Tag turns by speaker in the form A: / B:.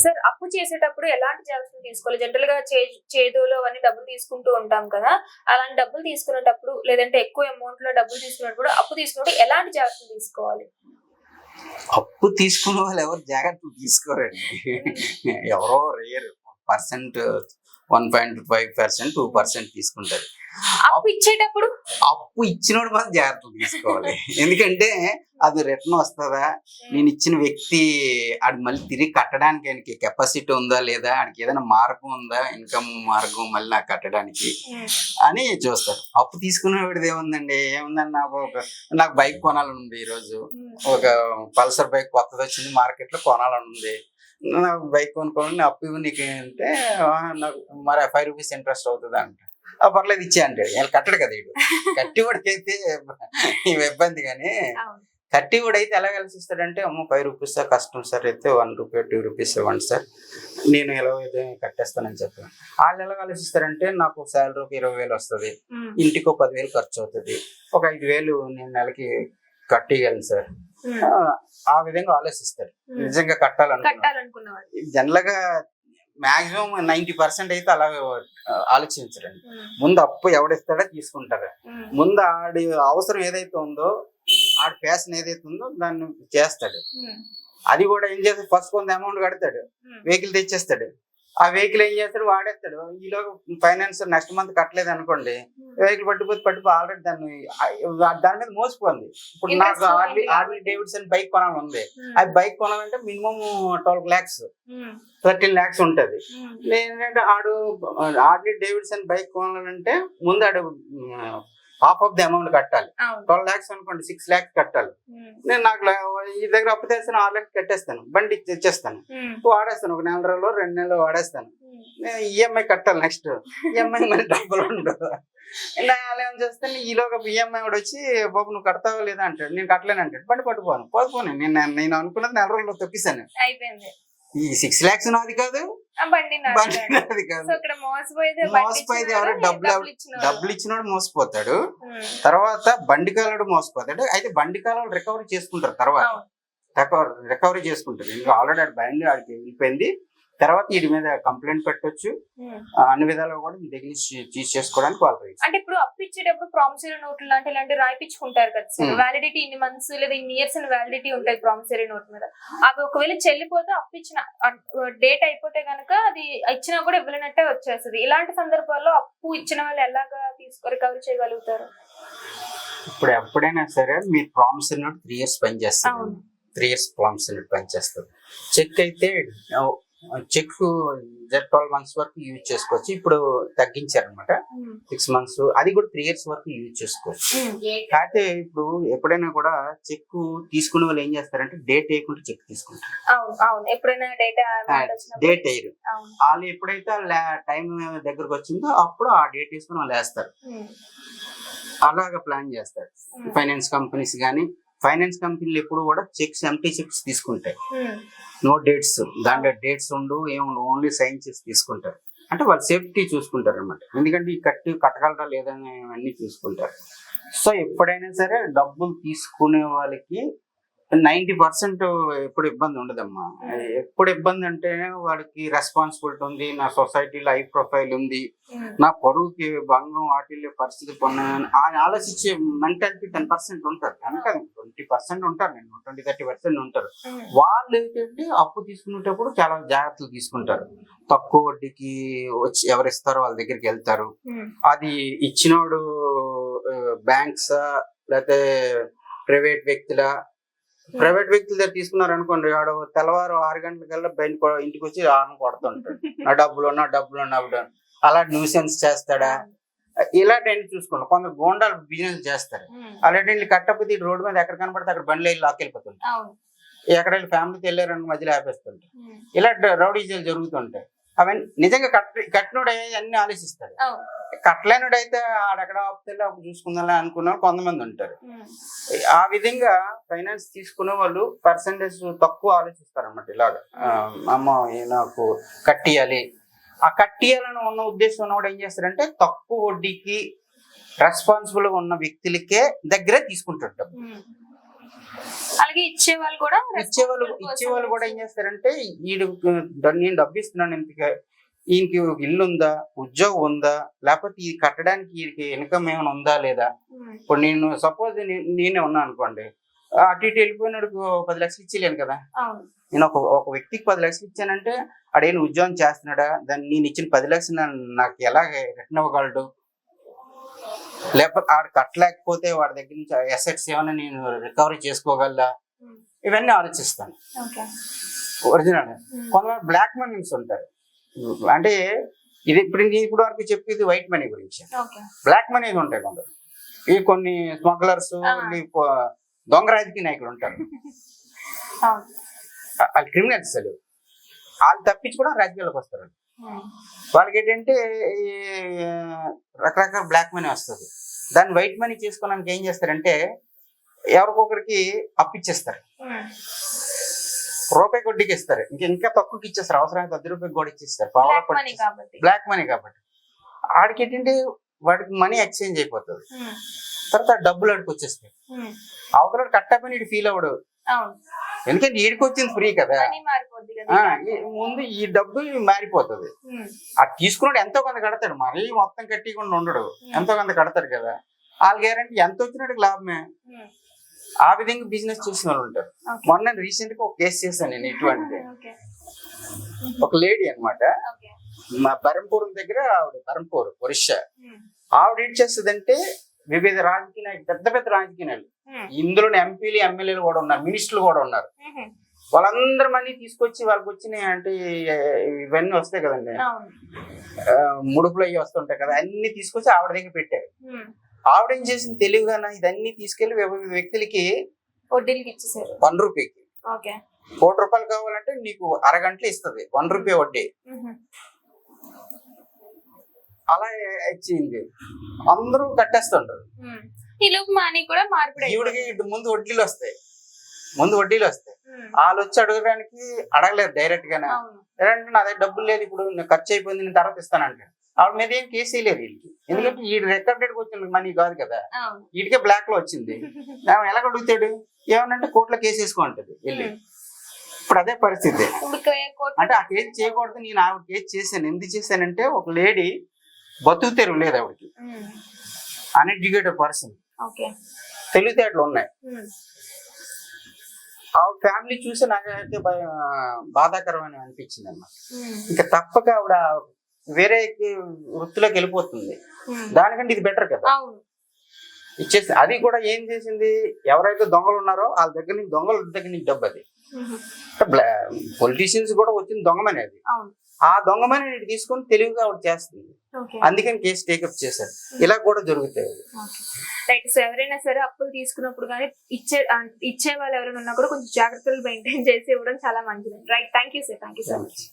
A: Sir అప్పు చేసేటప్పుడు ఎలాంటి జాగ్రత్తలు తీసుకోవాలి? జనరల్ గా చేదులో అవన్నీ డబ్బులు తీసుకుంటూ ఉంటాం కదా, అలాంటి డబ్బులు తీసుకునేటప్పుడు లేదంటే ఎక్కువ అమౌంట్ లో డబ్బులు తీసుకున్నప్పుడు అప్పు తీసుకున్నప్పుడు ఎలాంటి జాగ్రత్తలు తీసుకోవాలి?
B: అప్పు తీసుకునే వాళ్ళు ఎవరు జాగ్రత్తలు తీసుకోరండి. ఎవరో రేర్ పర్సెంట్ 1.5%, 2% తీసుకుంటారు.
A: అప్పు ఇచ్చేటప్పుడు
B: అప్పు ఇచ్చినోడు మాత్రం జాగ్రత్తలు తీసుకోవాలి. ఎందుకంటే అది రిటర్న్ వస్తుందా, నేను ఇచ్చిన వ్యక్తి అది మళ్ళీ తిరిగి కట్టడానికి ఆయనకి కెపాసిటీ ఉందా లేదా, ఆడికి ఏదైనా మార్గం ఉందా, ఇన్కమ్ మార్గం మళ్ళీ నాకు కట్టడానికి అని చూస్తారు. అప్పు తీసుకునేవాడిది ఏముందండి నాకు బైక్ కొనాలని ఉంది. ఈరోజు ఒక పల్సర్ బైక్ కొత్తది వచ్చింది మార్కెట్ లో, కొనాలని ఉంది. నాకు బైక్ కొనుక్కోండి అప్పు ఇవ్వు నీకు అంటే, నాకు మరి 5 రూపీస్ ఇంట్రెస్ట్ అవుతుంది అంట. పర్లేదు ఇచ్చే అంటాడు. వీళ్ళు కట్టడు కదా, వీడు కట్టివాడికి అయితే ఇబ్బంది. కానీ కట్టివాడు అయితే ఎలా కలిసిస్తాడంటే, అమ్మో 5 రూపీస్ కష్టం సార్, అయితే 1 రూపీ 2 రూపీస్ ఇవ్వండి సార్, నేను ఎలా అయితే కట్టేస్తానని చెప్పాను. వాళ్ళు ఎలా ఆలోచిస్తారంటే, నాకు శాలరీ ఒక 20,000 వస్తుంది, ఇంటికి 10,000 ఖర్చు అవుతుంది, ఒక 5,000 నేను నెలకి కట్టేయగలను సార్, ఆ విధంగా ఆలోచిస్తారు. నిజంగా కట్టాలనుకున్నారు. జనరల్ గా మాక్సిమం 90% అయితే అలా ఆలోచించరండి. ముందు అప్పు ఎవడిస్తాడో తీసుకుంటారు. ముందు ఆడి అవసరం ఏదైతే ఉందో, ఆడి ఫ్యాషన్ ఏదైతే ఉందో దాన్ని చేస్తాడు. అది కూడా ఏం చేస్తాడు, ఫస్ట్ కొంత అమౌంట్ కడతాడు, వెహికల్ తెచ్చేస్తాడు. ఆ వెహికల్ ఏం చేస్తాడు, వాడేస్తాడు. ఈలో ఫైనాన్స్ నెక్స్ట్ మంత్ కట్టలేదు అనుకోండి, వెహికల్ పట్టిపోతే ఆల్రెడీ దాని మీద మోసిపోయింది. ఇప్పుడు నాకు ఆర్లీ డేవిడ్సన్ బైక్ కొనాలని ఉంది. ఆ బైక్ కొనాలంటే మినిమం 12 lakhs 13 lakhs ఉంటది. ఏంటంటే ఆర్లీ డేవిడ్సన్ బైక్ కొనాలంటే ముందు ఆడు హాఫ్ ఆఫ్ ది అమౌంట్ కట్టాలి. 12 lakhs అనుకోండి, 6 lakhs కట్టాలి. నేను నాకు ఈ దగ్గర అప్పు తెస్తాను, 6 lakhs కట్టేస్తాను, బండి తెచ్చేస్తాను, వాడేస్తాను, ఒక నెల రోజులు 2 నెలలు వాడేస్తాను. నేను ఈఎంఐ కట్టాలి, నెక్స్ట్ ఈఎంఐ మళ్ళీ డబ్బులు ఉండదు. వాళ్ళు ఏం చేస్తాను, ఈలోగా ఈఎంఐ కూడా వచ్చి బాబు నువ్వు కడతావా లేదా అంటాడు. నేను కట్టలేను అంటాడు. బండి పోను నేను అనుకున్నది 4 రోజుల్లో తొక్కిస్తాను. ఈ 6 lakhs నాది కాదు, బండి నాది కాదు. మోసపోయేది ఎవరు, డబ్బులు ఇచ్చినోడు మోసపోతాడు. తర్వాత బండి కాలాడు మోసపోతాడు. అయితే బండి కాలాలు రికవరీ చేసుకుంటారు. తర్వాత రికవరీ చేసుకుంటారు. ఇంకా ఆల్రెడీ బండి ఆడికి వెళ్ళిపోయింది. తర్వాత వీటి మీద కంప్లైంట్ పెట్టొచ్చు. అన్ని విధాలుగా కూడా మీ దగ్గర చీజ్ చేసుకోవడానికి వాళ్ళు.
A: అంటే ఇప్పుడు అప్పు ఇచ్చేటప్పుడు ప్రామిసరీ నోట్లు లాంటి ఇలాంటి రాయిపించుకుంటారు కదా సార్, వ్యాలిడిటీ ఇన్ని మంత్స్ లేదా ఇన్ని ఇయర్స్ అని వ్యాలిడిటీ ఉంటాయి ప్రామిసరీ నోట్ మీద. అవి ఒకవేళ చెల్లిపోతే, అప్పు ఇచ్చిన డేట్ అయిపోతే కనుక అది ఇచ్చినా కూడా ఇవ్వలేనట్టే వచ్చేస్తుంది. ఇలాంటి సందర్భాల్లో అప్పు ఇచ్చిన వాళ్ళు ఎలాగా రికవరీ చేయగలుగుతారు?
B: ఇప్పుడు ఎప్పుడైనా సరే మీరు ప్రామిసరీ నోట్ 3 years పనిచేస్తారు. 3 years ప్రామిసరీ నోట్ పనిచేస్తారు. చెక్ అయితే చెక్ 12 months వరకు యూజ్ చేసుకోవచ్చు. ఇప్పుడు తగ్గించారనమాట, 6 months, అది కూడా 3 years వరకు యూజ్ చేసుకోవచ్చు. అయితే ఇప్పుడు ఎప్పుడైనా కూడా చెక్ తీసుకునే వాళ్ళు ఏం చేస్తారంటే, డేట్ వేయకుండా చెక్ తీసుకుంటారు. డేట్ వేయరు. వాళ్ళు ఎప్పుడైతే టైం దగ్గరకు వచ్చిందో అప్పుడు ఆ డేట్ వేసుకుని వాళ్ళు వేస్తారు. అలాగా ప్లాన్ చేస్తారు ఫైనాన్స్ కంపెనీస్. కానీ ఫైనాన్స్ కంపెనీలు ఎప్పుడు కూడా చెక్స్, ఎంటీ చెక్స్ తీసుకుంటాయి. నో డేట్స్, దాంట్లో డేట్స్ ఓన్లీ సైన్ చేసి తీసుకుంటారు. అంటే వాళ్ళు సేఫ్టీ చూసుకుంటారు అనమాట. ఎందుకంటే ఈ కట్టగలరా లేదని అన్ని చూసుకుంటారు. సో ఎప్పుడైనా సరే డబ్బులు తీసుకునే వాళ్ళకి 90% ఎప్పుడు ఇబ్బంది ఉండదమ్మా. ఎప్పుడు ఇబ్బంది అంటే, వాడికి రెస్పాన్సిబిలిటీ ఉంది, నా సొసైటీలో హై ప్రొఫైల్ ఉంది, నా పరువుకి భంగం వాటిల్లో పరిస్థితి పొందని ఆలోచించే మెంటాలిటీ 10% ఉంటారు. కనుక 20% ఉంటారు, 20-30% ఉంటారు. వాళ్ళు ఏంటంటే అప్పు తీసుకునేటప్పుడు చాలా జాగ్రత్తలు తీసుకుంటారు. తక్కువ వడ్డీకి వచ్చి ఎవరిస్తారో వాళ్ళ దగ్గరికి వెళ్తారు. అది ఇచ్చినోడు బ్యాంక్సా లేకపోతే ప్రైవేట్ వ్యక్తుల దగ్గర తీసుకున్నారు అనుకోండి, వాడు తెల్లవారు 6 గంటలకల్లా బయట ఇంటికి వచ్చి ఆన కొడుతుంటాడు, నా డబ్బులు అలా న్యూసెన్స్ చేస్తాడా, ఇలాంటి చూసుకుంటారు. కొందరు గోండాలు బిజినెస్ చేస్తారు. అలాంటి కట్టకపోతే రోడ్డు మీద ఎక్కడ కనపడితే అక్కడ బండ్లు వెళ్ళి లాక్కెళ్ళిపోతుంటారు. ఎక్కడ వెళ్ళి ఫ్యామిలీతో వెళ్ళారని మధ్యలో ఆపేస్తుంటారు. ఇలా రౌడీజాలు జరుగుతుంటాయి. అవన్నీ నిజంగా కట్టినోడు అన్ని ఆలోచిస్తాడు. కట్టలేనుడైతే ఆడెక్కడ ఆపుతే అప్పుడు చూసుకుందా అనుకున్న కొంతమంది ఉంటారు. ఆ విధంగా ఫైనాన్స్ తీసుకునే వాళ్ళు పర్సంటేజ్ తక్కువ ఆలోచిస్తారు అన్నమాట. ఇలాగా అమ్మ నాకు కట్టియాలి, ఆ కట్టియాలని ఉన్న ఉద్దేశం ఉన్నవాడు ఏం చేస్తారంటే, తక్కువ వడ్డీకి రెస్పాన్సిబుల్ గా ఉన్న వ్యక్తులకే దగ్గరే తీసుకుంటాడు.
A: అలాగే ఇచ్చే వాళ్ళు కూడా
B: ఇచ్చేవాళ్ళు కూడా ఏం చేస్తారంటే నేను డబ్బు ఇస్తున్నాను ఇంతగా, ఈయనకి ఇల్లు ఉందా, ఉద్యోగం ఉందా, లేకపోతే ఇది కట్టడానికి వీడికి ఇన్కమ్ ఏమైనా ఉందా లేదా. ఇప్పుడు నేను సపోజ్ నేనే ఉన్నా అనుకోండి, అటు ఇటు వెళ్ళిపోయినాడు 10 లక్షలు ఇచ్చేయలేను కదా. నేను ఒక వ్యక్తికి 10 లక్షలు ఇచ్చానంటే ఆడేను ఉద్యోగం చేస్తున్నాడా, దాన్ని నేను ఇచ్చిన 10 లక్షలు నాకు ఎలా రిటర్న్ ఇవ్వగలడు, లేకపోతే ఆడ కట్టలేకపోతే వాడి దగ్గర నుంచి అసెట్స్ ఏమైనా నేను రికవరీ చేసుకోగలరా, ఇవన్నీ ఆలోచిస్తాను. ఒరిజినల్ కొంతమంది బ్లాక్ మనీస్ ఉంటారు, అంటే ఇది ఇప్పుడు వరకు చెప్పేది వైట్ మనీ గురించి. బ్లాక్ మనీ ఉంటాయి కొందరు, ఈ కొన్ని స్మగ్లర్స్, దొంగ రాజకీయ నాయకులు ఉంటారు, వాళ్ళు క్రిమినల్స్. వాళ్ళు తప్పించుకోవడం రాజకీయాలకు వస్తారు. వాళ్ళకి ఏంటంటే రకరకాల బ్లాక్ మనీ వస్తుంది. దాన్ని వైట్ మనీ చేసుకోవడానికి ఏం చేస్తారంటే ఎవరికొకరికి అప్పిచ్చేస్తారు, రూపాయి కొద్దికి ఇస్తారు, ఇంకా తక్కువకి ఇచ్చేస్తారు, అవసరానికి 10 రూపాయలు కూడా ఇచ్చేస్తారు. బ్లాక్ మనీ కాబట్టి ఆడికి ఏంటంటే వాడికి మనీ ఎక్స్చేంజ్ అయిపోతుంది, తర్వాత డబ్బులు ఆడికి వచ్చేస్తాయి. అవతల కట్టపని ఇటు ఫీల్ అవ్వడు, ఎందుకంటే ఈడికి వచ్చింది ఫ్రీ కదా. ముందు ఈ డబ్బు మారిపోతుంది. అది తీసుకున్నాడు ఎంతో కొంత కడతాడు, మరీ మొత్తం కట్టికుండా ఉండడు, ఎంతో కొంత కడతాడు కదా. వాళ్ళ గ్యారంటీ ఎంత వచ్చినట్టు లాభమే. ఆ విధంగా బిజినెస్ చేసిన వాళ్ళు ఉంటారు. మొన్న రీసెంట్ గా ఒక కేసు చేశాను నేను ఇటువంటి. ఒక లేడీ అన్నమాట, మా బరంపూర్ దగ్గర, ఆవిడ బరంపూర్ ఒరిస్సా. ఆవిడ ఏం చేస్తుందంటే వివిధ రాజకీయ నాయకులు, పెద్ద పెద్ద రాజకీయ నాయకులు, ఇందులో ఎంపీలు ఎమ్మెల్యేలు కూడా ఉన్నారు, మినిస్టర్లు కూడా ఉన్నారు, వాళ్ళందరి మనీ తీసుకొచ్చి వాళ్ళకి వచ్చినాయి అంటే ఇవన్నీ వస్తాయి కదండి, ముడుపులు అయ్యి వస్తుంటాయి కదా, అన్ని తీసుకొచ్చి ఆవిడ దగ్గర పెట్టారు. ఆవిడ ఏం చేసింది తెలివిగా, ఇదన్నీ తీసుకెళ్లి వ్యక్తులకి
A: వడ్డీలకి ఇచ్చేసారు.
B: 1 రూపాయికి 1 కోటి రూపాయలు కావాలంటే నీకు అరగంటలో ఇస్తుంది, 1 రూపాయి వడ్డీ. అలా ఇచ్చింది, అందరూ కట్టేస్తుంటారు. ఈవిడికి ముందు వడ్డీలు వస్తాయి, వాళ్ళు వచ్చి అడగడానికి అడగలేదు డైరెక్ట్ గానే. ఏంటంటే నా దగ్గర డబ్బులు లేదు, ఇప్పుడు ఖర్చు అయిపోయింది, నేను తర్వాత ఇస్తానంటే ఆవిడ మీద ఏం కేసు వేయలేదు వీళ్ళకి, ఎందుకంటే ఈ రికార్డెడ్ వచ్చిన మనీ కాదు కదా, వీటికే బ్లాక్ లో వచ్చింది. ఎలా అడుగుతాడు, ఏమనంటే కోర్టులో కేసు వేసుకోంటది వెళ్ళి. ఇప్పుడు అదే పరిస్థితి. అంటే ఆ కేసు చేయకూడదు, నేను ఆవిడ కేసు చేశాను. ఎందుకు చేశానంటే ఒక లేడీ బతుకు తెరువు లేదు ఆవిడకి, అన్ఎడ్యుకేటెడ్ పర్సన్, తెలివితేటలు ఉన్నాయి. ఆవిడ ఫ్యామిలీ చూసి నాకైతే బాధాకరమైన అనిపించింది అన్నమాట. ఇంకా తప్పక ఆవిడ వేరే వృత్తిలోకి వెళ్ళిపోతుంది, దానికంటే ఇది బెటర్ కదా ఇచ్చేసి. అది కూడా ఏం చేసింది, ఎవరైతే దొంగలు ఉన్నారో వాళ్ళ దగ్గర నుంచి, దొంగల దగ్గర నుంచి డబ్బు, అది పొలిటీషియన్స్ కూడా వచ్చింది దొంగమని, అది ఆ దొంగమని తీసుకొని తెలివిగా ఆవిడ చేస్తుంది. అందుకని కేసు టేకప్ చేశారు. ఇలా కూడా జరుగుతాయి.
A: రైట్. సో ఎవరైనా సరే అప్పులు తీసుకున్నప్పుడు కానీ ఇచ్చే వాళ్ళు ఎవరైనా ఉన్నా కూడా కొంచెం జాగ్రత్తలు మెయింటైన్ చేసి ఇవ్వడం చాలా మంచిది. Right. Thank you sir. Thank you so much.